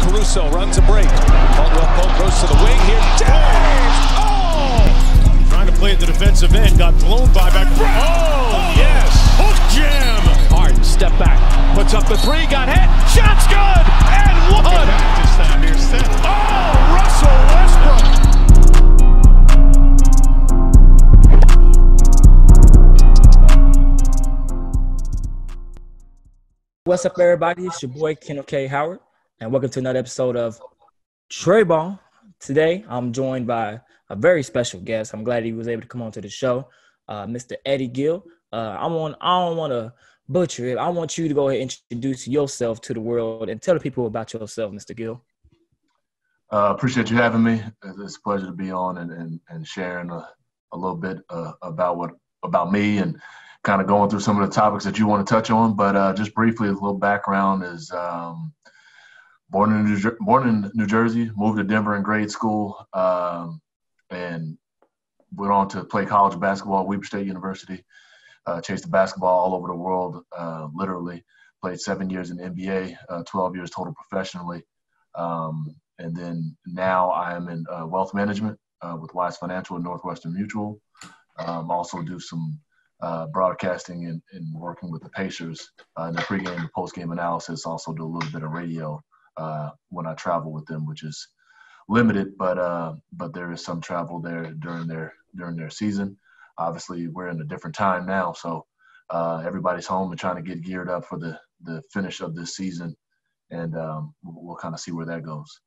Caruso runs a break. Caldwell Pope goes to the wing here. James! Oh! Trying to play at the defensive end, got blown by back. Oh, yes! Hook jam! Harden, step back, puts up the three, got hit. Shot's good! And one! This time here, Steph. Oh, Russell Westbrook! What's up, everybody? It's your boy, Kendall K. Howard, and welcome to another episode of Tre Ball. Today, I'm joined by a very special guest. I'm glad he was able to come on to the show, Mr. Eddie Gill. I don't want to butcher it. I want you to go ahead and introduce yourself to the world and tell the people about yourself, Mr. Gill. Appreciate you having me. It's a pleasure to be on and sharing a little bit about me and kind of going through some of the topics that you want to touch on. But just briefly, a little background is born in New Jersey, moved to Denver in grade school, and went on to play college basketball at Weber State University. Chased the basketball all over the world, literally. Played 7 years in the NBA, 12 years total professionally. And then now I am in wealth management with Wise Financial and Northwestern Mutual. Also do some broadcasting and working with the Pacers in the pregame and postgame analysis. Also do a little bit of radio when I travel with them, which is limited, but there is some travel there during their season. Obviously, we're in a different time now, so everybody's home and trying to get geared up for the finish of this season, and we'll kind of see where that goes.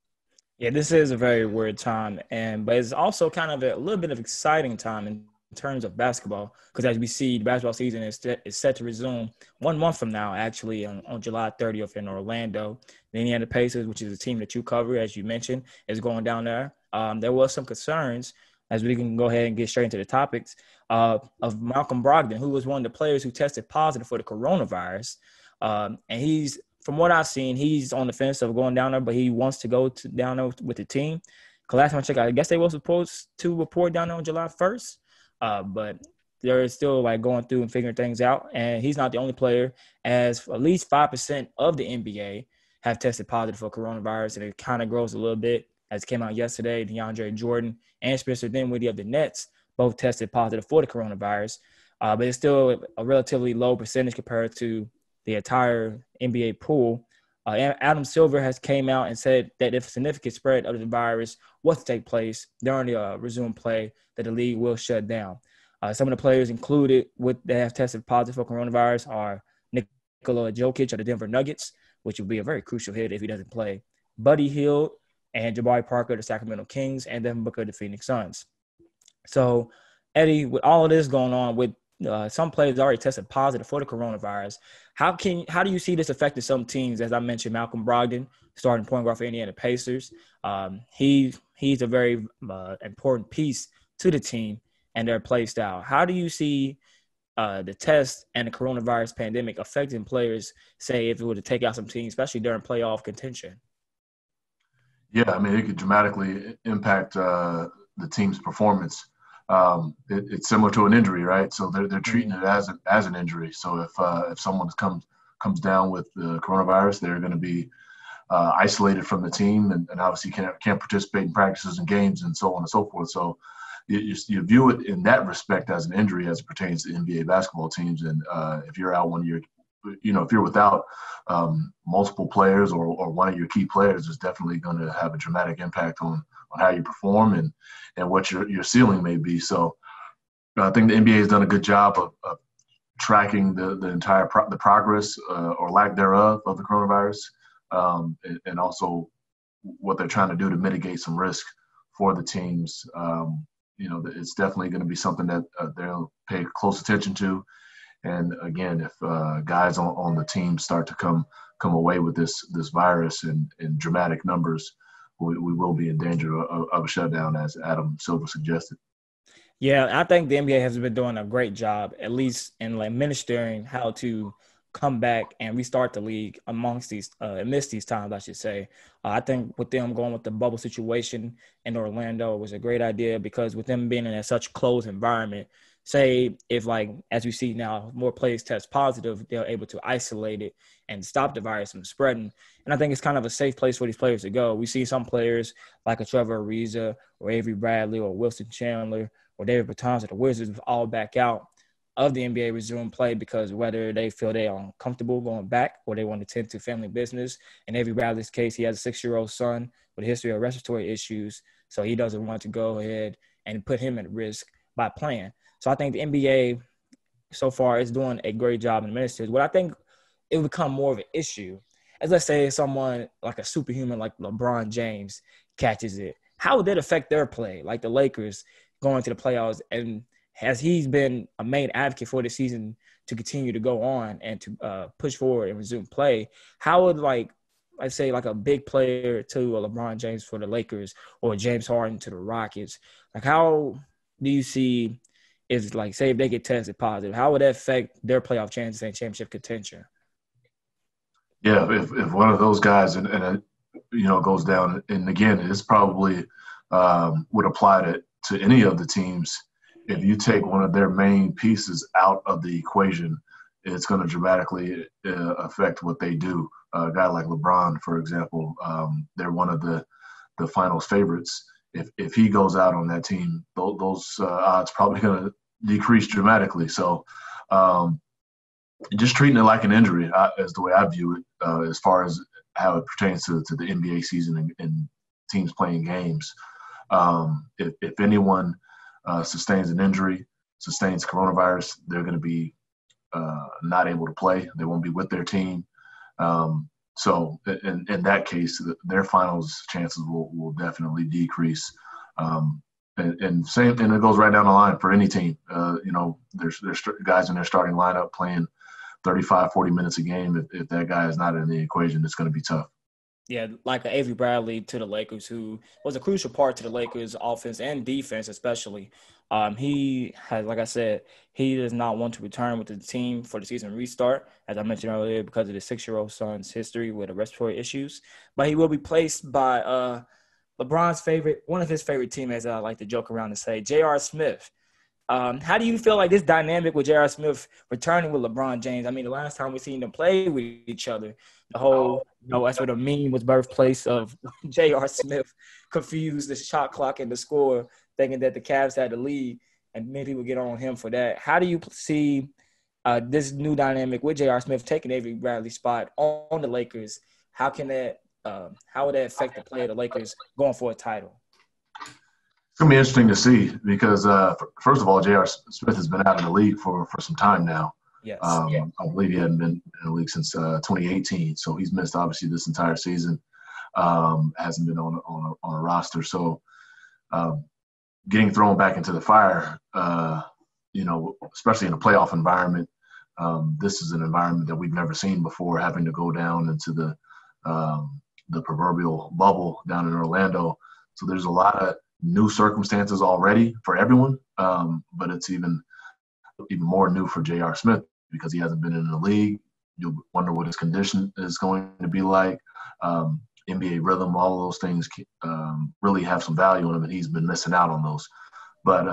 Yeah, this is a very weird time, but it's also kind of a little bit of exciting time in terms of basketball, because as we see, the basketball season is set to resume 1 month from now, actually, on July 30th in Orlando. The Indiana Pacers, which is a team that you cover, as you mentioned, is going down there. There was some concerns, as we can go ahead and get straight into the topics, of Malcolm Brogdon, who was one of the players who tested positive for the coronavirus. And he's, from what I've seen, he's on the fence of going down there, but he wants to go down there with the team. Last time I checked, I guess they were supposed to report down there on July 1st. But they're still going through and figuring things out. And he's not the only player, as at least 5% of the NBA have tested positive for coronavirus. And it kind of grows a little bit, as it came out yesterday. DeAndre Jordan and Spencer Dinwiddie of the Nets both tested positive for the coronavirus. But it's still a relatively low percentage compared to the entire NBA pool. Adam Silver has came out and said that if a significant spread of the virus was to take place during the resumed play, that the league will shut down. Some of the players included that have tested positive for coronavirus are Nikola Jokic of the Denver Nuggets, which will be a very crucial hit if he doesn't play, Buddy Hield and Jabari Parker of the Sacramento Kings, and Devin Booker of the Phoenix Suns. So, Eddie, with all of this going on, with some players already tested positive for the coronavirus, how do you see this affecting some teams? As I mentioned, Malcolm Brogdon, starting point guard for Indiana Pacers. He's a very important piece to the team and their play style. How do you see the test and the coronavirus pandemic affecting players, say, if it were to take out some teams, especially during playoff contention? Yeah, I mean, it could dramatically impact the team's performance. It's similar to an injury, right? So they're treating it as an injury. So if someone comes down with the coronavirus, they're going to be isolated from the team and obviously can't participate in practices and games and so on and so forth. So you view it in that respect as an injury as it pertains to NBA basketball teams. And if you're out if you're without multiple players or one of your key players, it's definitely going to have a dramatic impact on how you perform and what your ceiling may be. So I think the NBA has done a good job of tracking the entire the progress or lack thereof of the coronavirus, and also what they're trying to do to mitigate some risk for the teams. It's definitely going to be something that they'll pay close attention to. And again, if guys on the team start to come away with this virus in dramatic numbers, we will be in danger of a shutdown, as Adam Silver suggested. Yeah, I think the NBA has been doing a great job, at least in ministering how to come back and restart the league amidst these times, I should say. I think with them going with the bubble situation in Orlando was a great idea, because with them being in such closed environment, say if, like, as we see now, more players test positive, they're able to isolate it and stop the virus from spreading. And I think it's kind of a safe place for these players to go. We see some players like a Trevor Ariza or Avery Bradley or Wilson Chandler or David Bertans or the Wizards all back out of the NBA resume play because whether they feel they are uncomfortable going back or they want to tend to family business. In Avery Bradley's case, he has a 6-year-old son with a history of respiratory issues, so he doesn't want to go ahead and put him at risk by playing. So I think the NBA so far is doing a great job in ministers. What I think it will become more of an issue is, let's say someone like a superhuman like LeBron James catches it. How would that affect their play? Like the Lakers going to the playoffs, and has he's been a main advocate for the season to continue to go on and to push forward and resume play. How would, like, I'd say like a big player to a LeBron James for the Lakers or James Harden to the Rockets, like how do you see if, like, say if they get tested positive, how would that affect their playoff chances and championship contention? Yeah, if one of those guys and goes down, and again, it's probably would apply to any of the teams. If you take one of their main pieces out of the equation, it's going to dramatically affect what they do. A guy like LeBron, for example, they're one of the finals favorites. If he goes out on that team, those odds probably going to decrease dramatically. So just treating it like an injury is the way I view it, as far as how it pertains to the NBA season and teams playing games. If anyone sustains an injury, sustains coronavirus, they're going to be not able to play. They won't be with their team. So in that case, their finals chances will definitely decrease. And it goes right down the line for any team. There's guys in their starting lineup playing 35, 40 minutes a game. If that guy is not in the equation, it's going to be tough. Yeah, like Avery Bradley to the Lakers, who was a crucial part to the Lakers' offense and defense, especially. He has, like I said, he does not want to return with the team for the season restart, as I mentioned earlier, because of the 6-year-old son's history with the respiratory issues. But he will be placed by LeBron's one of his favorite teammates, I like to joke around and say, J.R. Smith. How do you feel like this dynamic with J.R. Smith returning with LeBron James? I mean, the last time we seen them play with each other, the whole, that's where the meme was birthplace of J.R. Smith confused the shot clock and the score, thinking that the Cavs had the lead, and many people get on him for that. How do you see this new dynamic with J.R. Smith taking Avery Bradley's spot on the Lakers? How would that affect the play of the Lakers going for a title? It's going to be interesting to see because, first of all, J.R. Smith has been out of the league for some time now. Yes. I believe he hadn't been in the league since 2018, so he's missed, obviously, this entire season. Hasn't been on a roster. So getting thrown back into the fire, especially in a playoff environment, this is an environment that we've never seen before, having to go down into the proverbial bubble down in Orlando. So there's a lot of new circumstances already for everyone, but it's even more new for J.R. Smith because he hasn't been in the league. You'll wonder what his condition is going to be like. NBA rhythm, all of those things really have some value in him, and he's been missing out on those. But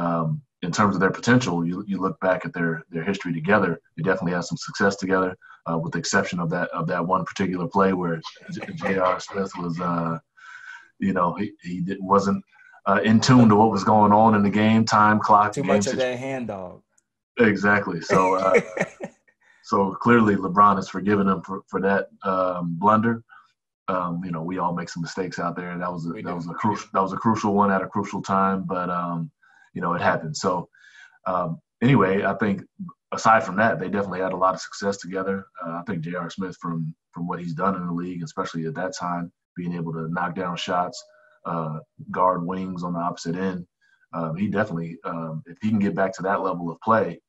in terms of their potential, you look back at their history together, they definitely have some success together, with the exception of that one particular play where J.R. Smith was, he wasn't in tune to what was going on in the game, time clock. Too much of that hand dog. Exactly. So, so clearly LeBron has forgiven him for that blunder. We all make some mistakes out there. That was a crucial one at a crucial time, but it happened. So anyway, I think aside from that, they definitely had a lot of success together. I think J.R. Smith, from what he's done in the league, especially at that time, being able to knock down shots, guard wings on the opposite end, he definitely, if he can get back to that level of play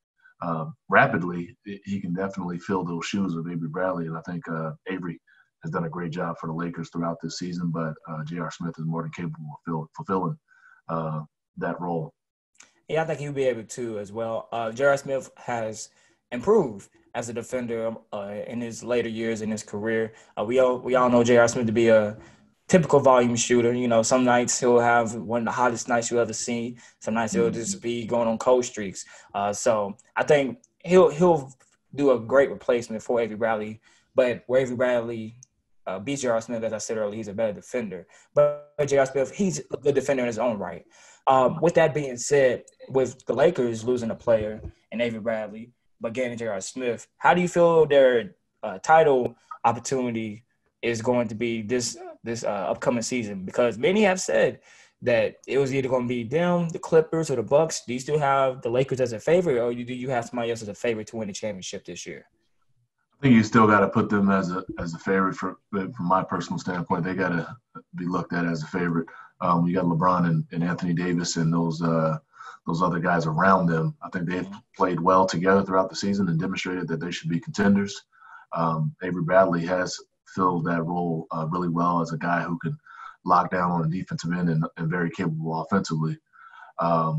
rapidly, he can definitely fill those shoes of Avery Bradley. And I think Avery has done a great job for the Lakers throughout this season, but J.R. Smith is more than capable of fulfilling that role. Yeah, I think he'll be able to as well. J.R. Smith has improved as a defender in his later years in his career. We all know J.R. Smith to be a typical volume shooter. You know, some nights he'll have one of the hottest nights you'll ever see. Some nights he'll just be going on cold streaks. So I think he'll do a great replacement for Avery Bradley. But where Avery Bradley beats J.R. Smith, as I said earlier, he's a better defender. But J.R. Smith, he's a good defender in his own right. With that being said, with the Lakers losing a player in Avery Bradley, but getting J.R. Smith, how do you feel their title opportunity is going to be this upcoming season? Because many have said that it was either going to be them, the Clippers, or the Bucks. Do you still have the Lakers as a favorite, or do you have somebody else as a favorite to win the championship this year? I think you still got to put them as a favorite from my personal standpoint. They got to be looked at as a favorite. You got LeBron and Anthony Davis and those other guys around them. I think they've played well together throughout the season and demonstrated that they should be contenders. Avery Bradley has filled that role really well as a guy who can lock down on the defensive end and very capable offensively. The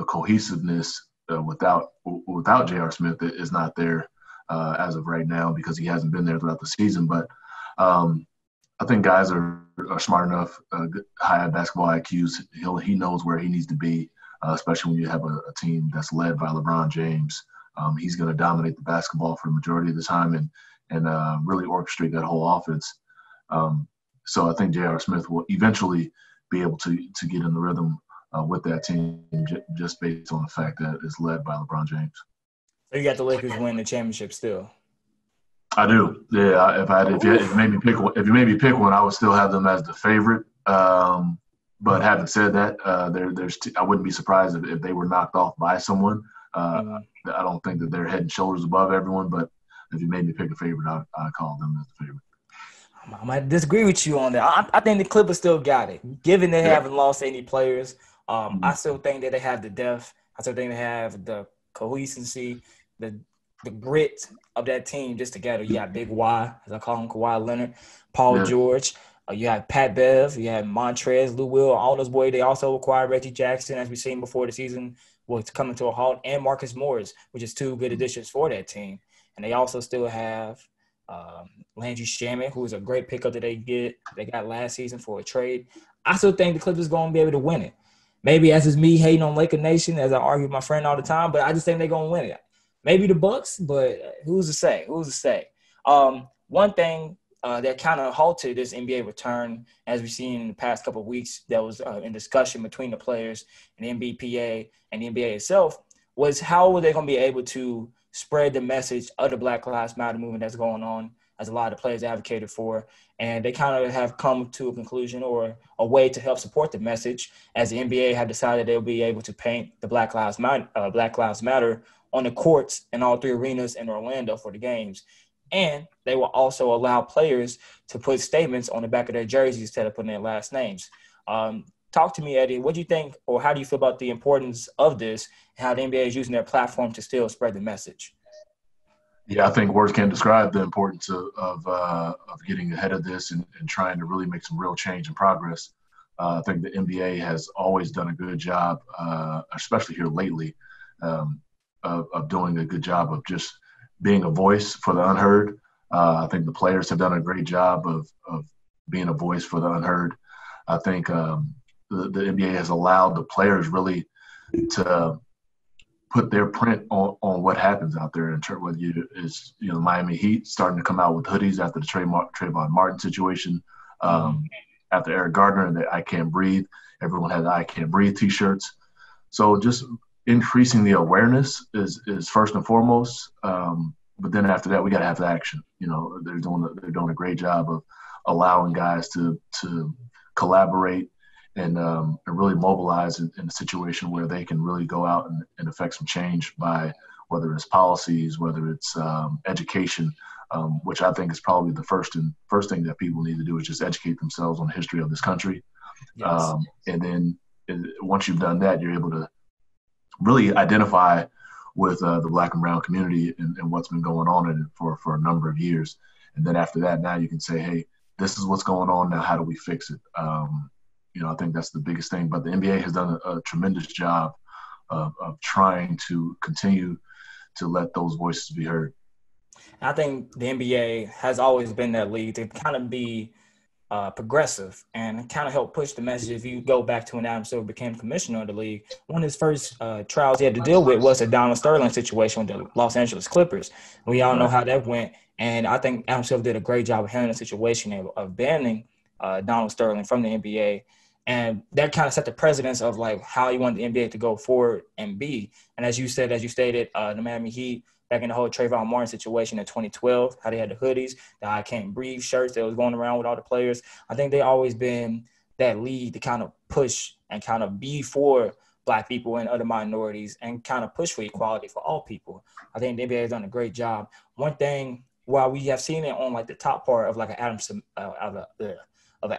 cohesiveness without J.R. Smith is not there as of right now because he hasn't been there throughout the season. But I think guys are smart enough, high basketball IQs. He knows where he needs to be, especially when you have a team that's led by LeBron James. He's going to dominate the basketball for the majority of the time and really orchestrate that whole offense. So I think J.R. Smith will eventually be able to get in the rhythm with that team just based on the fact that it's led by LeBron James. So you got the Lakers win the championship still? I do. Yeah. If you made me pick one, I would still have them as the favorite. But having said that, I wouldn't be surprised if they were knocked off by someone. I don't think that they're head and shoulders above everyone. But if you made me pick a favorite, I'd call them as the favorite. I might disagree with you on that. I think the Clippers still got it, given they haven't lost any players. I still think that they have the depth. I still think they have the cohesiveness, the grit of that team just together. You got Big Y, as I call him, Kawhi Leonard, Paul George. You have Pat Bev. You have Montrez, Lou Will, all those boys. They also acquired Reggie Jackson, as we've seen before the season was coming to a halt, and Marcus Morris, which is two good additions for that team. And they also still have Landry Shamet, who is a great pickup that they got last season for a trade. I still think the Clippers going to be able to win it. Maybe that's just me hating on Laker Nation, as I argue with my friend all the time, but I just think they're going to win it. Maybe the Bucks, but who's to say? One thing that kind of halted this NBA return, as we've seen in the past couple of weeks, that was in discussion between the players and the NBPA and the NBA itself, was how were they going to be able to spread the message of the Black Lives Matter movement that's going on, as a lot of the players advocated for. And they kind of have come to a conclusion or a way to help support the message, as the NBA had decided they'll be able to paint the Black Lives Matter on the courts in all three arenas in Orlando for the games. And they will also allow players to put statements on the back of their jerseys instead of putting their last names. Talk to me, Eddie. What do you think, or how do you feel about the importance of this and how the NBA is using their platform to still spread the message? Yeah, I think words can't describe the importance of getting ahead of this and trying to really make some real change and progress. I think the NBA has always done a good job, especially here lately, of doing a good job of just being a voice for the unheard. I think the players have done a great job of being a voice for the unheard. I think the NBA has allowed the players really to put their print on what happens out there. In terms of whether Miami Heat starting to come out with hoodies after the Trayvon Martin situation, after Eric Gardner and the I Can't Breathe. Everyone had the I Can't Breathe T-shirts. So just increasing the awareness is first and foremost. But then after that, we got to have the action. They're doing a great job of allowing guys to collaborate and really mobilize in a situation where they can really go out and affect some change by whether it's policies, whether it's education, which I think is probably the first thing that people need to do is just educate themselves on the history of this country. Yes. And then once you've done that, you're able to really identify with the Black and brown community and what's been going on in it for a number of years. And then after that, now you can say, hey, this is what's going on now. How do we fix it? I think that's the biggest thing. But the NBA has done a tremendous job of trying to continue to let those voices be heard. I think the NBA has always been that league to kind of be progressive and kind of helped push the message. If you go back to when Adam Silver became commissioner of the league, one of his first trials he had to deal with was the Donald Sterling situation with the Los Angeles Clippers. We all know how that went. And I think Adam Silver did a great job of handling the situation of banning Donald Sterling from the NBA. And that kind of set the precedence of like how he wanted the NBA to go forward and be. And as you stated, the Miami Heat, back in the whole Trayvon Martin situation in 2012, how they had the hoodies, the I Can't Breathe shirts that was going around with all the players. I think they always been that lead to kind of push and kind of be for Black people and other minorities and kind of push for equality for all people. I think the NBA has done a great job. One thing, while we have seen it on like the top part of like an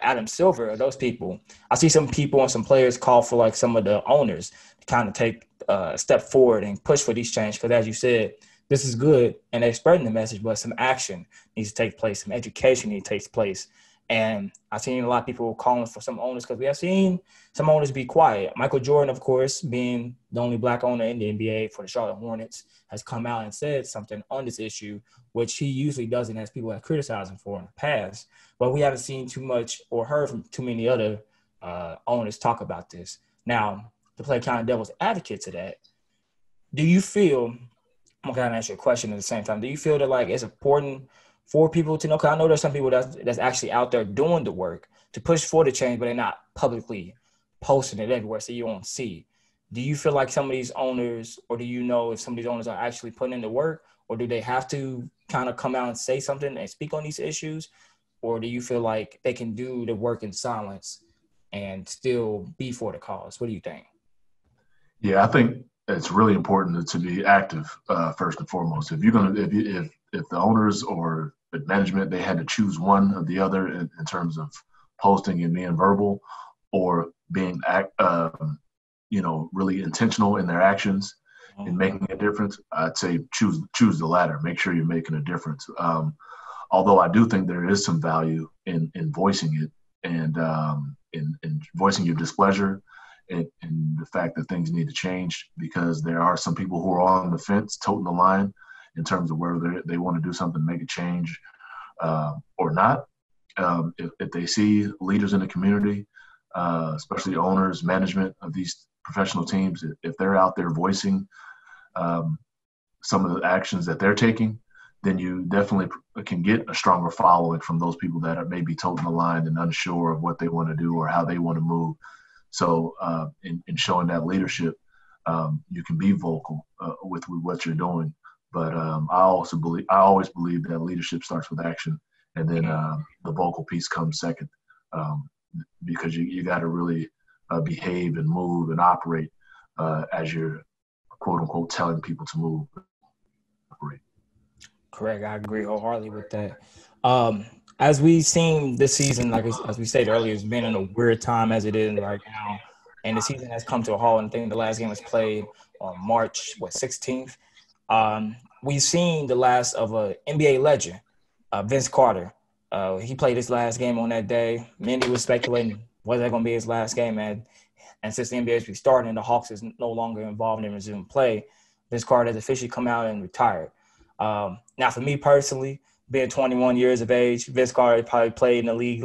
Adam Silver or those people, I see some people and some players call for like some of the owners to kind of take a step forward and push for these changes. Because as you said, this is good and they're spreading the message, but some action needs to take place, some education needs to take place. And I've seen a lot of people calling for some owners because we have seen some owners be quiet. Michael Jordan, of course, being the only Black owner in the NBA for the Charlotte Hornets, has come out and said something on this issue, which he usually doesn't, as people have criticized him for in the past. But we haven't seen too much or heard from too many other owners talk about this. Now, to play kind of devil's advocate to that, do you feel – I'm going to answer your question at the same time. Do you feel that like it's important for people to know? Because I know there's some people that's actually out there doing the work to push for the change, but they're not publicly posting it everywhere so you won't see. Do you feel like some of these owners, or do you know if some of these owners are actually putting in the work, or do they have to kind of come out and say something and speak on these issues? Or do you feel like they can do the work in silence and still be for the cause? What do you think? Yeah, I think it's really important to be active first and foremost. If you're if the owners or the management, they had to choose one or the other in terms of posting and being verbal or being really intentional in their actions and making a difference, I'd say choose the latter. Make sure you're making a difference. Although I do think there is some value in voicing it and in voicing your displeasure and the fact that things need to change, because there are some people who are on the fence, toting the line in terms of whether they want to do something, make a change or not. If they see leaders in the community, especially owners, management of these professional teams, if they're out there voicing some of the actions that they're taking, then you definitely can get a stronger following from those people that are maybe toting the line and unsure of what they want to do or how they want to move. So in showing that leadership, you can be vocal with what you're doing. But I always believe that leadership starts with action, and then the vocal piece comes second, because you got to really behave and move and operate as you're quote unquote telling people to move. Operate. Correct. I agree wholeheartedly with that. As we've seen this season, like as we stated earlier, it's been in a weird time as it is right now. And the season has come to a halt. And I think the last game was played on March 16th. We've seen the last of an NBA legend, Vince Carter. He played his last game on that day. Many was speculating whether that going to be his last game. And since the NBA is restarting and the Hawks is no longer involved in resumed play, Vince Carter has officially come out and retired. Now, for me personally, being 21 years of age, Vince Carter probably played in the league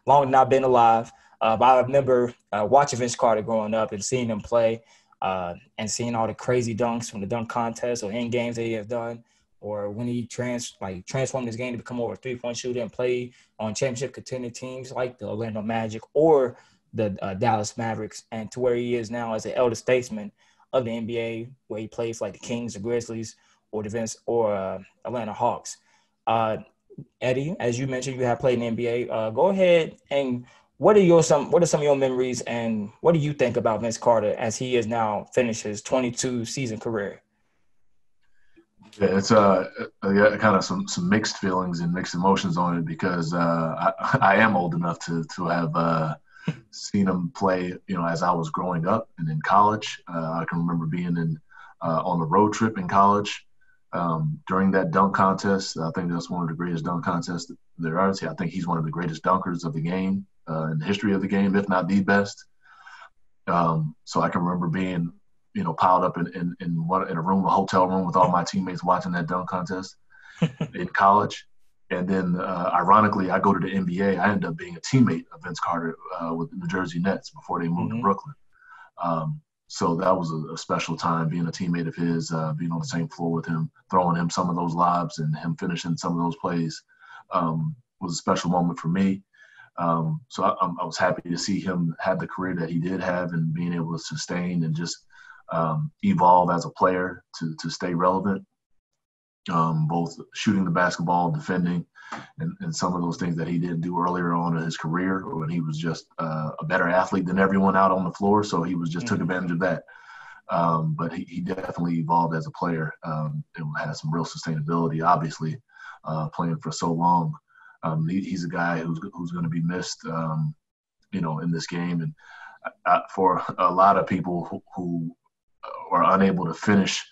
longer than I've been alive. But I remember watching Vince Carter growing up and seeing him play and seeing all the crazy dunks from the dunk contest or in games that he has done, or when he transformed his game to become more of a three-point shooter and play on championship contending teams like the Orlando Magic or the Dallas Mavericks, and to where he is now as an elder statesman of the NBA, where he plays for like the Kings, the Grizzlies, or the Atlanta Hawks. Eddie, as you mentioned, you have played in the NBA. Go ahead and what are some of your memories, and what do you think about Vince Carter as he has now finished his 22-season career? Yeah, it's kind of some mixed feelings and mixed emotions on it, because I am old enough to have seen him play, as I was growing up and in college. I can remember being on the road trip in college during that dunk contest. I think that's one of the greatest dunk contests there are. I think he's one of the greatest dunkers of the game, in the history of the game, if not the best. So I can remember being, piled up in a hotel room with all my teammates watching that dunk contest in college. And then, ironically, I go to the NBA. I end up being a teammate of Vince Carter with the New Jersey Nets before they moved to Brooklyn. So that was a special time, being a teammate of his, being on the same floor with him, throwing him some of those lobs and him finishing some of those plays was a special moment for me. So I was happy to see him have the career that he did have and being able to sustain and just evolve as a player to stay relevant, both shooting the basketball, defending, and some of those things that he didn't do earlier on in his career when he was just a better athlete than everyone out on the floor. So he was just took advantage of that. But he definitely evolved as a player and had some real sustainability, obviously, playing for so long. He's a guy who's going to be missed, in this game. And for a lot of people who are unable to finish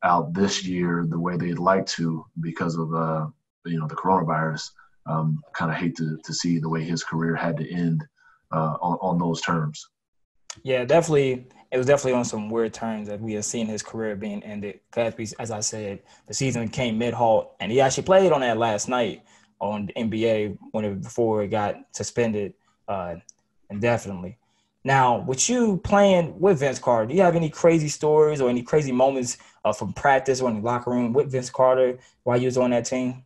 out this year the way they'd like to because of the coronavirus, kind of hate to see the way his career had to end on those terms. Yeah, definitely. It was definitely on some weird terms that we have seen his career being ended. Because, as I said, the season came mid-halt, and he actually played on that last night on the NBA before it got suspended indefinitely. Now, with you playing with Vince Carter, do you have any crazy stories or any crazy moments from practice or in the locker room with Vince Carter while you was on that team?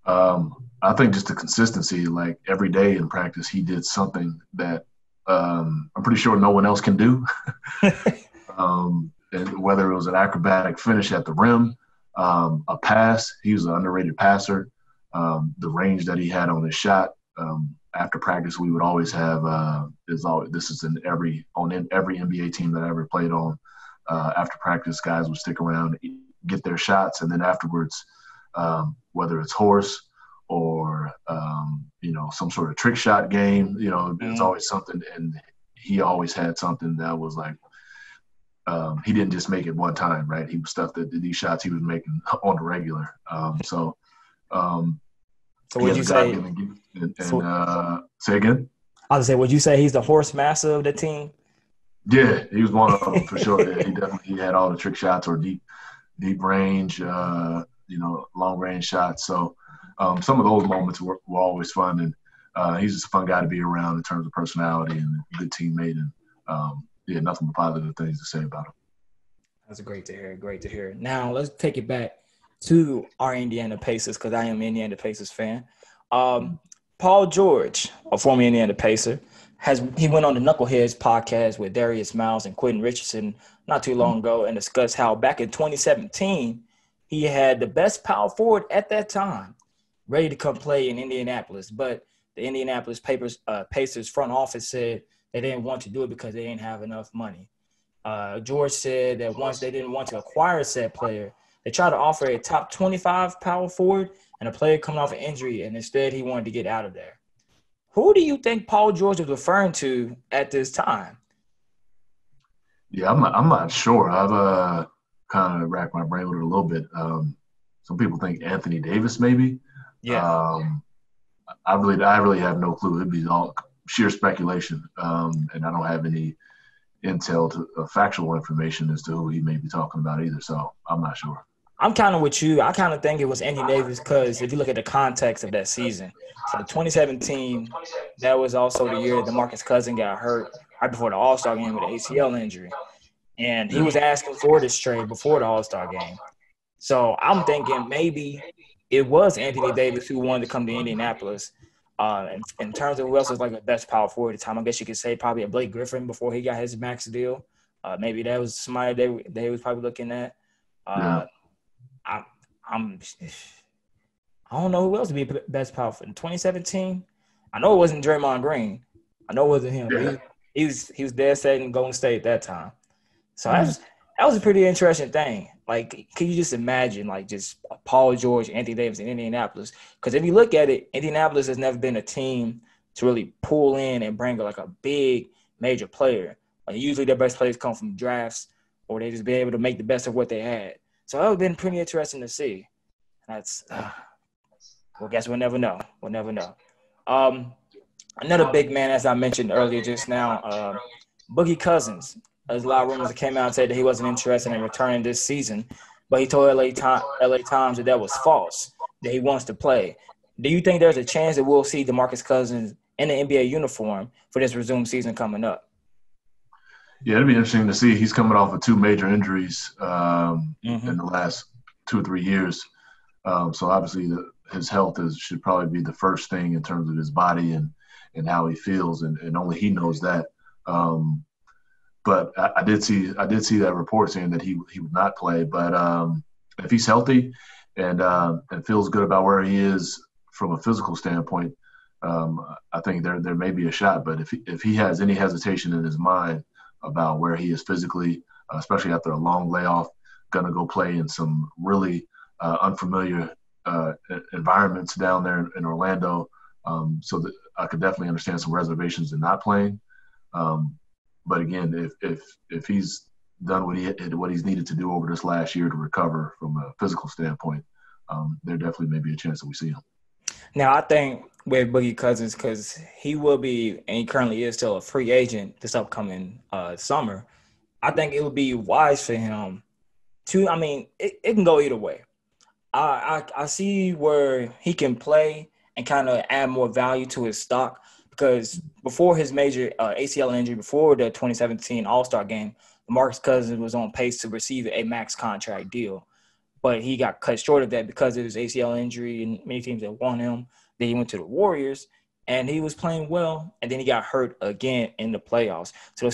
I think just the consistency, like every day in practice, he did something that I'm pretty sure no one else can do. And whether it was an acrobatic finish at the rim, a pass, he was an underrated passer. The range that he had on his shot. After practice, we would always have this is in every NBA team that I ever played on. After practice, guys would stick around, get their shots, and then afterwards, whether it's horse or some sort of trick shot game, it's always something. And he always had something that was like he didn't just make it one time, right? He was stuff that these shots he was making on the regular. So would you say? Say again. I was say, would you say he's the horse master of the team? Yeah, he was one of them for sure. Yeah, he had all the trick shots or deep range, long range shots. So some of those moments were always fun, and he's just a fun guy to be around in terms of personality and a good teammate. And nothing but positive things to say about him. That's great to hear. Great to hear. Now let's take it back to our Indiana Pacers because I am an Indiana Pacers fan. Paul George, a former Indiana Pacer, he went on the Knuckleheads podcast with Darius Miles and Quentin Richardson not too long ago and discussed how back in 2017 he had the best power forward at that time ready to come play in Indianapolis, but the Indianapolis Pacers front office said they didn't want to do it because they didn't have enough money. George said that once they didn't want to acquire said player, they tried to offer a top 25 power forward and a player coming off an injury, and instead he wanted to get out of there. Who do you think Paul George was referring to at this time? Yeah, I'm not sure. I've kind of racked my brain with it a little bit. Some people think Anthony Davis, maybe. Yeah. I really have no clue. It'd be all sheer speculation, and I don't have any intel to factual information as to who he may be talking about either. So I'm not sure. I'm kind of with you. I kind of think it was Anthony Davis because if you look at the context of that season, so 2017, that was also the year DeMarcus Cousins got hurt right before the All-Star game with an ACL injury. And he was asking for this trade before the All-Star game. So I'm thinking maybe it was Anthony Davis who wanted to come to Indianapolis. In terms of who else was like the best power forward at the time, I guess you could say probably a Blake Griffin before he got his max deal. Maybe that was somebody they was probably looking at. I don't know who else would be best power forward in 2017. I know it wasn't Draymond Green. I know it wasn't him. Yeah. He was dead set in Golden State at that time. So that was a pretty interesting thing. Like, can you just imagine, like, just Paul George, Anthony Davis in Indianapolis? Because if you look at it, Indianapolis has never been a team to really pull in and bring, like, a big major player. Like, usually their best players come from drafts or they just be able to make the best of what they had. So that would have been pretty interesting to see. That's well, guess we'll never know. We'll never know. Another big man, as I mentioned earlier just now, Boogie Cousins. There's a lot of rumors that came out and said that he wasn't interested in returning this season, but he told LA Times that was false. that he wants to play. Do you think there's a chance that we'll see DeMarcus Cousins in the NBA uniform for this resumed season coming up? Yeah, it'd be interesting to see. He's coming off of 2 major injuries Mm-hmm. in the last 2 or 3 years. So obviously his health should probably be the first thing in terms of his body and how he feels, and only he knows that. But I did see that report saying that he would not play. But if he's healthy and feels good about where he is from a physical standpoint, I think there may be a shot. But if he has any hesitation in his mind about where he is physically, especially after a long layoff, gonna go play in some really unfamiliar environments down there in Orlando, so that I could definitely understand some reservations in not playing. But again, if he's done what he's needed to do over this last year to recover from a physical standpoint, there definitely may be a chance that we see him. Now, I think with Boogie Cousins, because he will be, and he currently is still a free agent this upcoming summer, I think it would be wise for him to – I mean, it can go either way. I see where he can play and kind of add more value to his stock, because before his major ACL injury, before the 2017 All-Star game, DeMarcus Cousins was on pace to receive a max contract deal. But he got cut short of that because of his ACL injury and many teams that want him. Then he went to the Warriors, and he was playing well, and then he got hurt again in the playoffs. So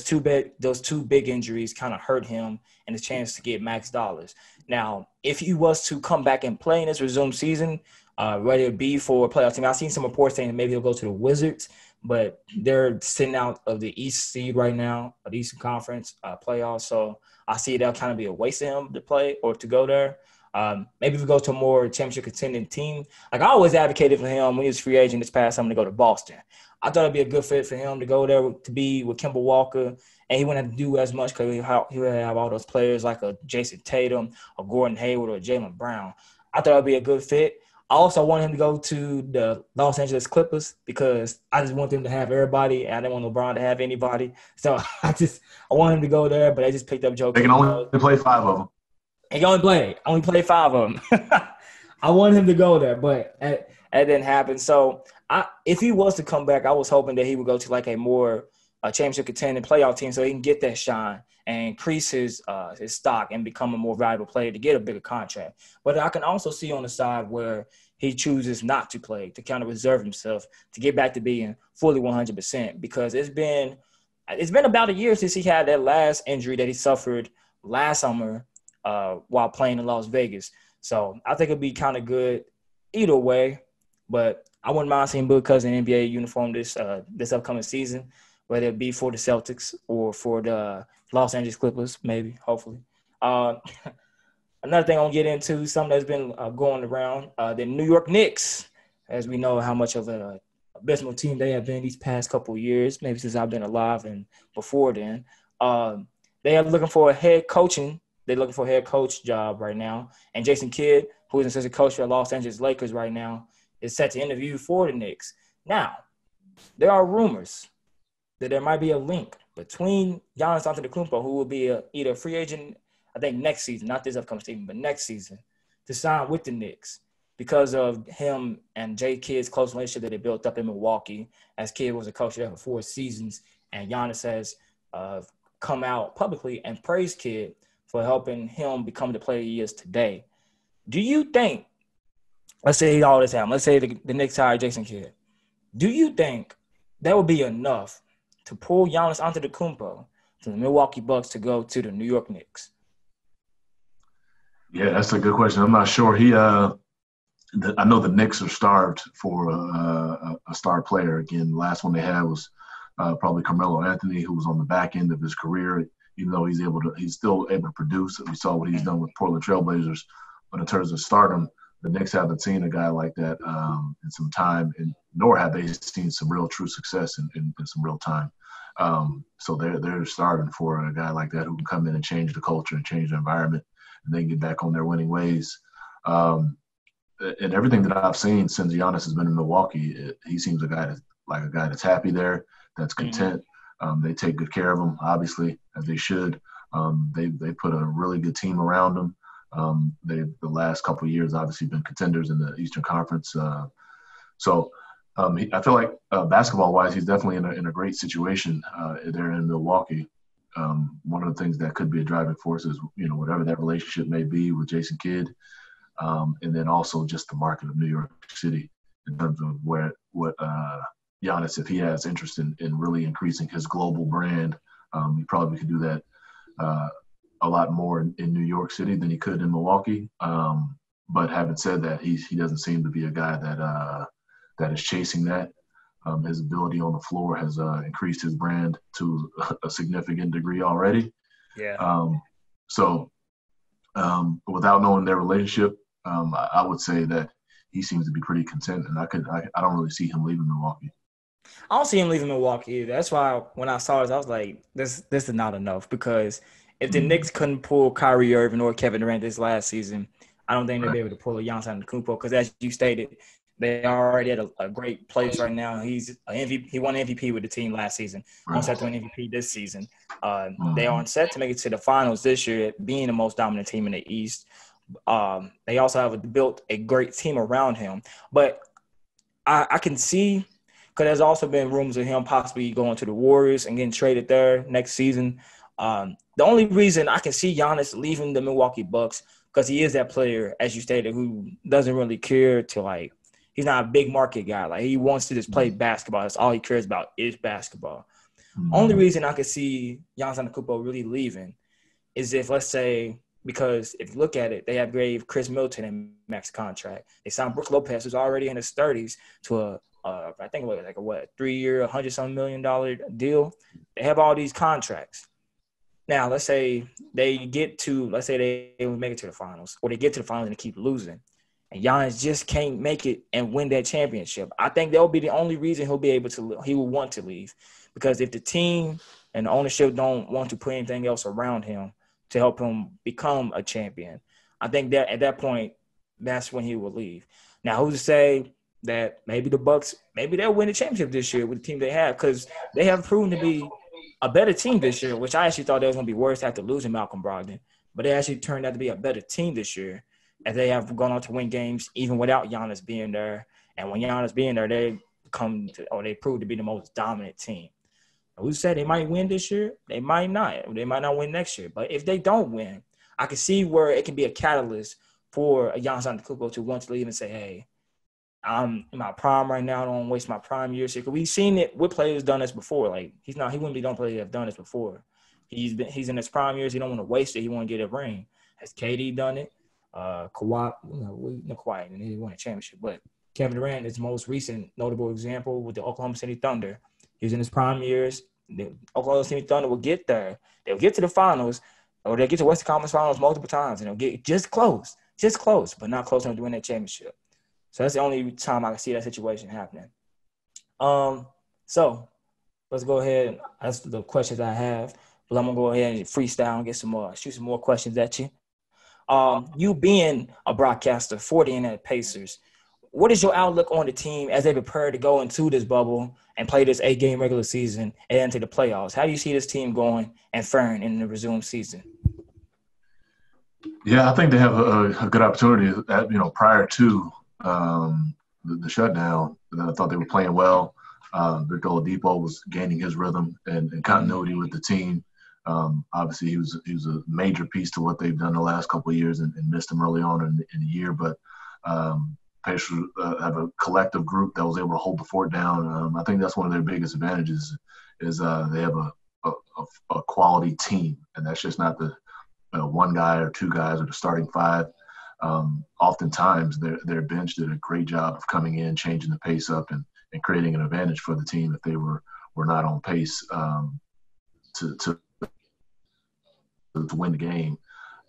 those two big injuries kind of hurt him and his chance to get max dollars. Now, if he was to come back and play in this resumed season, whether it be for a playoff team, I've seen some reports saying that maybe he'll go to the Wizards, but they're sitting out of the East seed right now, of the Eastern Conference playoffs. So I see that'll kind of be a waste of him to play or to go there. Maybe if we go to a more championship contending team. Like I always advocated for him when he was free agent this past summer to go to Boston. I thought it'd be a good fit for him to go there to be with Kemba Walker, and he wouldn't have to do as much because he would have all those players like a Jason Tatum, a Gordon Hayward, or a Jaylen Brown. I thought it'd be a good fit. I also want him to go to the Los Angeles Clippers because I just want them to have everybody, and I didn't want LeBron to have anybody. So I want him to go there, but I just picked up Joe. They can only play 5 of them. He can only play 5 of them. I want him to go there, but that didn't happen. So if he was to come back, I was hoping that he would go to like a championship contending playoff team so he can get that shine and increase his stock and become a more valuable player to get a bigger contract. But I can also see on the side where he chooses not to play, to kind of reserve himself, to get back to being fully 100%, because it's been about a year since he had that last injury that he suffered last summer while playing in Las Vegas. So I think it'd be kind of good either way, but I wouldn't mind seeing Boogie Cousins in NBA uniform this upcoming season, whether it be for the Celtics or for the Los Angeles Clippers, maybe, hopefully. Another thing I want to get into, something that's been going around, the New York Knicks, as we know how much of an abysmal team they have been these past couple of years, maybe since I've been alive and before then. They are looking for a head coaching. They're looking for a head coach job right now. And Jason Kidd, who is an assistant coach for the Los Angeles Lakers right now, is set to interview for the Knicks. Now, there are rumors that there might be a link between Giannis Antetokounmpo, who will be either a free agent, I think next season, not this upcoming season, but next season, to sign with the Knicks because of him and Jay Kidd's close relationship that they built up in Milwaukee, as Kidd was a coach there for 4 seasons, and Giannis has come out publicly and praised Kidd for helping him become the player he is today. Do you think, let's say all this happened, let's say the Knicks hire Jason Kidd, do you think that would be enough to pull Giannis Antetokounmpo from the Milwaukee Bucks to go to the New York Knicks? Yeah, that's a good question. I'm not sure. I know the Knicks are starved for a star player. Again, the last one they had was probably Carmelo Anthony, who was on the back end of his career. Even though he's still able to produce. We saw what he's done with Portland Trailblazers. But in terms of stardom, the Knicks haven't seen a guy like that in some time, and nor have they seen some real true success in some real time. So they're starving for a guy like that who can come in and change the culture and change the environment, and then get back on their winning ways. And everything that I've seen since Giannis has been in Milwaukee, he seems a guy that's happy there, that's content. They take good care of him, obviously, as they should. They put a really good team around him. They've the last couple of years obviously been contenders in the Eastern Conference. I feel like basketball-wise, he's definitely in a great situation there in Milwaukee. One of the things that could be a driving force is, whatever that relationship may be with Jason Kidd, and then also just the market of New York City in terms of what Giannis, if he has interest in really increasing his global brand, he probably could do that a lot more in New York City than he could in Milwaukee. But having said that, he doesn't seem to be a guy that is chasing that. His ability on the floor has increased his brand to a significant degree already. Yeah. Without knowing their relationship, I would say that he seems to be pretty content, and I don't really see him leaving Milwaukee. I don't see him leaving Milwaukee either. That's why when I saw this, I was like, this is not enough, because if the Knicks couldn't pull Kyrie Irving or Kevin Durant this last season, I don't think they'll be able to pull a Giannis Antetokounmpo, because as you stated, they are already at a great place right now. He's an MVP. He won MVP with the team last season. On set to win MVP this season. They are on set to make it to the finals this year, being the most dominant team in the East. They also have built a great team around him. But I can see, because there's also been rumors of him possibly going to the Warriors and getting traded there next season. The only reason I can see Giannis leaving the Milwaukee Bucks, because he is that player, as you stated, who doesn't really care to, he's not a big market guy. He wants to just play basketball. That's all he cares about is basketball. Only reason I could see Giannis Antetokounmpo really leaving is if, let's say, because if you look at it, they have gave Chris Middleton a max contract. They signed Brook Lopez, who's already in his 30s, to I think it was like a 3-year, $100-some million deal. They have all these contracts. Now, let's say they make it to the finals, or they get to the finals and they keep losing, and Giannis just can't make it and win that championship. I think that'll be the only reason he will want to leave, because if the team and the ownership don't want to put anything else around him to help him become a champion, I think that at that point, that's when he will leave. Now, who's to say that maybe the Bucks, maybe they'll win the championship this year with the team they have, because they have proven to be a better team this year, which I actually thought they was going to be worse after losing Malcolm Brogdon. But they actually turned out to be a better team this year, as they have gone on to win games even without Giannis being there. And when Giannis being there, they prove to be the most dominant team. Who said they might win this year? They might not. They might not win next year. But if they don't win, I can see where it can be a catalyst for a Giannis Antetokounmpo to want to leave and say, hey, I'm in my prime right now. I don't want to waste my prime years here. Because we've seen it with players done this before. He wouldn't be done players that have done this before. He's in his prime years. He don't want to waste it. He want to get a ring. Has KD done it? Kawhi, Kawhi, and he won a championship. But Kevin Durant is the most recent notable example with the Oklahoma City Thunder. He was in his prime years. The Oklahoma City Thunder will get there. They'll get to the finals, or they'll get to Western Conference Finals multiple times, and they'll get just close, but not close enough to win that championship. So that's the only time I can see that situation happening. So let's go ahead. That's the questions I have. But I'm going to go ahead and freestyle and shoot some more questions at you. You being a broadcaster for the Indiana Pacers, what is your outlook on the team as they prepare to go into this bubble and play this 8-game regular season and into the playoffs? How do you see this team going and faring in the resumed season? Yeah, I think they have a good opportunity. Prior to the shutdown, I thought they were playing well. Victor Oladipo was gaining his rhythm and continuity with the team. Obviously, he was a major piece to what they've done the last couple of years and missed him early on in the year. But Pacers have a collective group that was able to hold the fort down. I think that's one of their biggest advantages is they have a quality team, and that's just not the one guy or two guys or the starting five. Oftentimes, their bench did a great job of coming in, changing the pace up, and creating an advantage for the team if they were not on pace to win the game,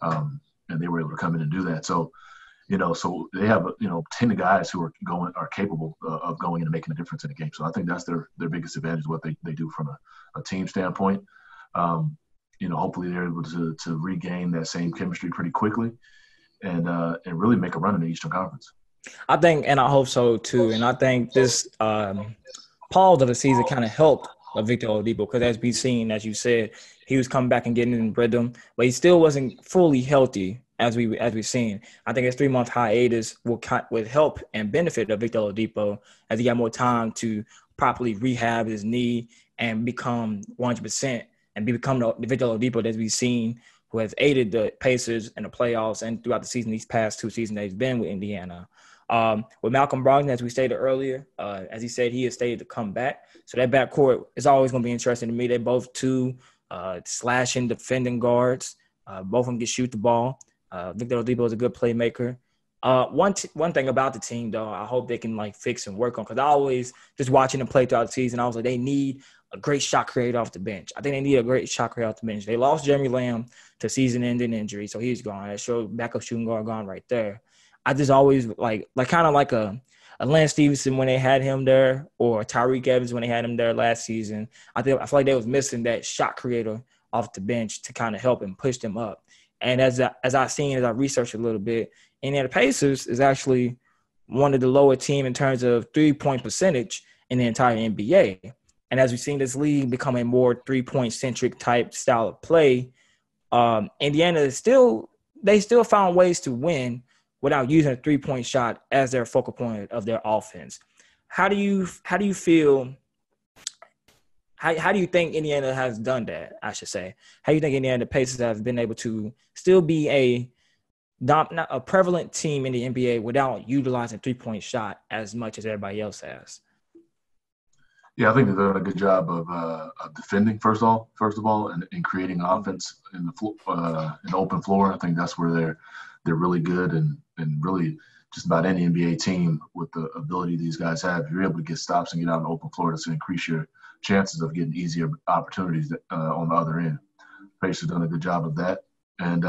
and they were able to come in and do that. So they have 10 guys who are capable of going in and making a difference in the game. So I think that's their biggest advantage, what they do from a team standpoint. Hopefully they're able to regain that same chemistry pretty quickly and really make a run in the Eastern Conference. I think, and I hope so too. And I think this pause of the season kind of helped Victor Oladipo, because as we've seen, as you said, he was coming back and getting in rhythm, but he still wasn't fully healthy as we've seen. I think his 3-month hiatus would help and benefit Victor Oladipo as he got more time to properly rehab his knee and become 100% and become the Victor Oladipo that we've seen, who has aided the Pacers in the playoffs and throughout the season, these past 2 seasons that he's been with Indiana. With Malcolm Brogdon, as we stated earlier, as he said, he has stated to come back. So that backcourt is always going to be interesting to me. They're both 2 slashing, defending guards. Both of them can shoot the ball. Victor Oladipo is a good playmaker. One thing about the team, though, I hope they can fix and work on, because I always just watching them play throughout the season, I was like, they need a great shot creator off the bench. I think they need a great shot creator off the bench. They lost Jeremy Lamb to season-ending injury, so he's gone. That showed backup shooting guard gone right there. I just always kind of like a Lance Stevenson when they had him there, or Tyreek Evans when they had him there last season. I feel like they was missing that shot creator off the bench to kind of help and push them up. And as I researched a little bit, Indiana Pacers is actually one of the lower team in terms of 3-point percentage in the entire NBA. And as we've seen this league become a more 3-point centric type style of play, Indiana still found ways to win without using a 3-point shot as their focal point of their offense. How do you feel? How do you think Indiana has done that, I should say? How do you think Indiana Pacers have been able to still be not a prevalent team in the NBA without utilizing 3-point shot as much as everybody else has? Yeah, I think they've done a good job of defending first of all, and creating offense in the open floor. I think that's where they're really good, and really just about any NBA team with the ability these guys have, if you're able to get stops and get out on the open floor, that's going to increase your chances of getting easier opportunities on the other end. Pacers have done a good job of that. And,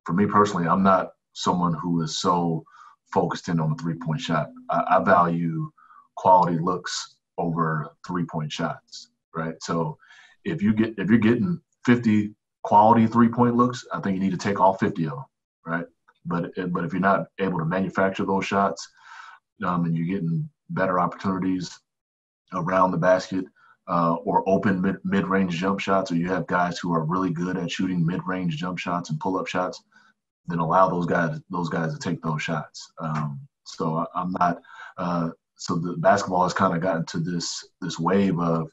for me personally, I'm not someone who is so focused in on the 3-point shot. I value quality looks over 3-point shots, right? So if you're getting 50 quality 3-point looks, I think you need to take all 50 of them, right? But if you're not able to manufacture those shots, and you're getting better opportunities around the basket, or open mid-range jump shots, or you have guys who are really good at shooting mid-range jump shots and pull-up shots, then allow those guys to take those shots. So I'm not. So the basketball has kind of gotten to this wave of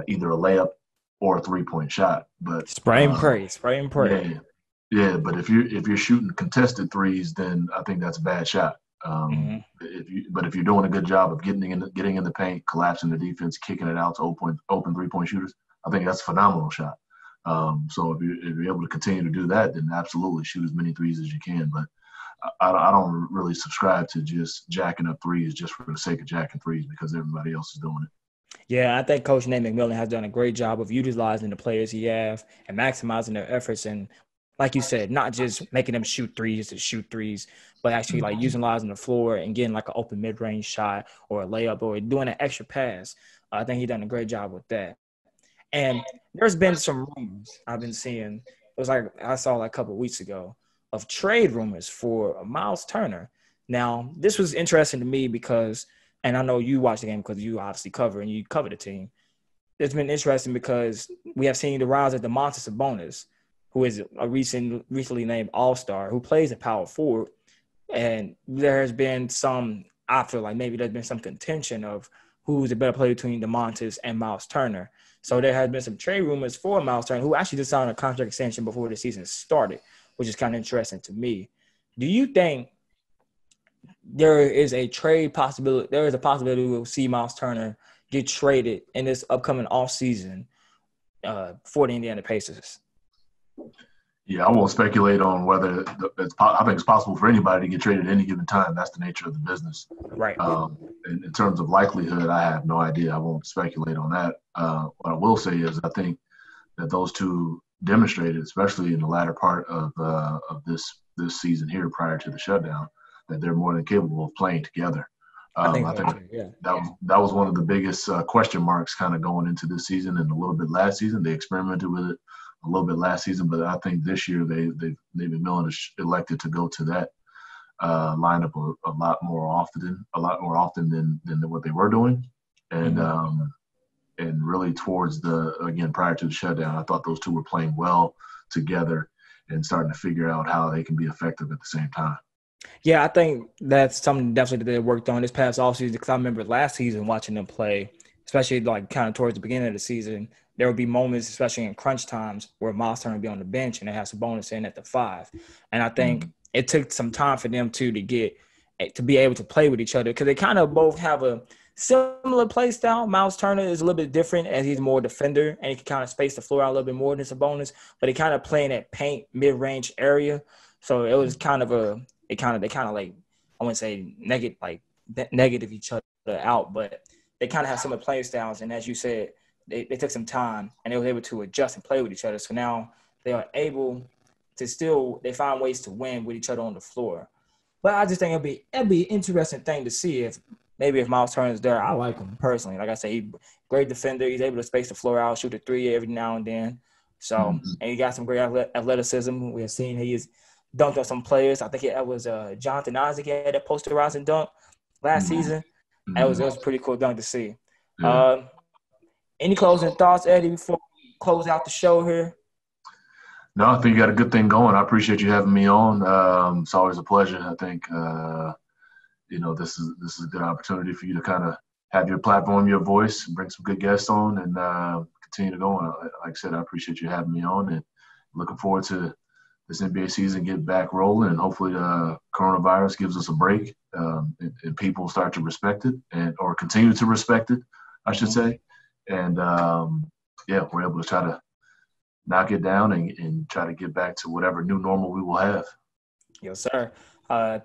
either a layup or a 3-point shot. But spray and pray. Yeah. But if you're shooting contested threes, then I think that's a bad shot. If you're doing a good job of getting in the paint, collapsing the defense, kicking it out to open 3-point shooters, I think that's a phenomenal shot. So if you're able to continue to do that, then absolutely shoot as many threes as you can. But I don't really subscribe to just jacking up threes just for the sake of jacking threes because everybody else is doing it. Yeah, I think Coach Nate McMillan has done a great job of utilizing the players he have and maximizing their efforts, and like you said, not just making them shoot threes to shoot threes, but actually utilizing the floor and getting an open mid-range shot or a layup or doing an extra pass. I think he's done a great job with that. And there's been some rumors I've been seeing. It was I saw a couple of weeks ago of trade rumors for Myles Turner. Now, this was interesting to me because, and I know you watch the game because you obviously cover the team. It's been interesting because we have seen the rise of Domantas Sabonis, who is a recently named All-Star, who plays at power forward. And there has been I feel like maybe there's been some contention of who's the better player between Domantas and Myles Turner. So there has been some trade rumors for Myles Turner, who actually just signed a contract extension before the season started, which is kind of interesting to me. Do you think there is a trade possibility? There is a possibility we'll see Myles Turner get traded in this upcoming offseason for the Indiana Pacers? Yeah, I won't speculate on whether I think it's possible for anybody to get traded at any given time. That's the nature of the business. Right. In terms of likelihood, I have no idea. I won't speculate on that. What I will say is I think that those two demonstrated, especially in the latter part of this season here prior to the shutdown, that they're more than capable of playing together. I think that was one of the biggest question marks kind of going into this season and a little bit last season. They experimented with it a little bit last season, but I think this year Nate McMillan has elected to go to that lineup a lot more often than what they were doing, and really towards prior to the shutdown, I thought those two were playing well together, and starting to figure out how they can be effective at the same time. Yeah, I think that's something definitely that they worked on this past offseason, because I remember last season watching them play, especially like kind of towards the beginning of the season. There would be moments, especially in crunch times, where Myles Turner would be on the bench and they have some bonus in at the 5. And I think it took some time for them to be able to play with each other, because they kind of both have a similar play style. Myles Turner is a little bit different as he's more defender and he can kind of space the floor out a little bit more than Sabonis, but he kind of play in that paint mid-range area. So it was kind of they kind of like, I wouldn't say negative each other out, but they kind of have similar play styles. And as you said, they took some time and they were able to adjust and play with each other. So now they are able to they find ways to win with each other on the floor. But I just think it'd be an interesting thing to see if Myles Turner is there. I like him personally. Like I say, he's a great defender. He's able to space the floor out, shoot a 3 every now and then. So, and he got some great athleticism. We have seen he is dunked on some players. I think it was Jonathan Isaac had that posterizing dunk last season. It was a pretty cool dunk to see. Yeah. Any closing thoughts, Eddie, before we close out the show here? No, I think you got a good thing going. I appreciate you having me on. It's always a pleasure. I think this is a good opportunity for you to kind of have your platform, your voice, bring some good guests on, and continue to go on. Like I said, I appreciate you having me on, and looking forward to this NBA season get back rolling, and hopefully coronavirus gives us a break and people start to respect it or continue to respect it, I should say. And we're able to try to knock it down and try to get back to whatever new normal we will have. Yes, sir.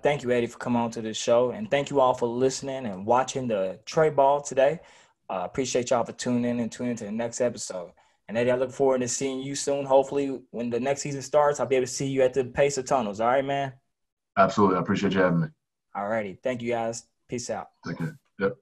Thank you, Eddie, for coming on to the show. And thank you all for listening and watching the Tre Ball today. Appreciate y'all for tuning in to the next episode. And Eddie, I look forward to seeing you soon. Hopefully, when the next season starts, I'll be able to see you at the Pacer Tunnels. All right, man? Absolutely. I appreciate you having me. All righty. Thank you, guys. Peace out. Take care. Yep.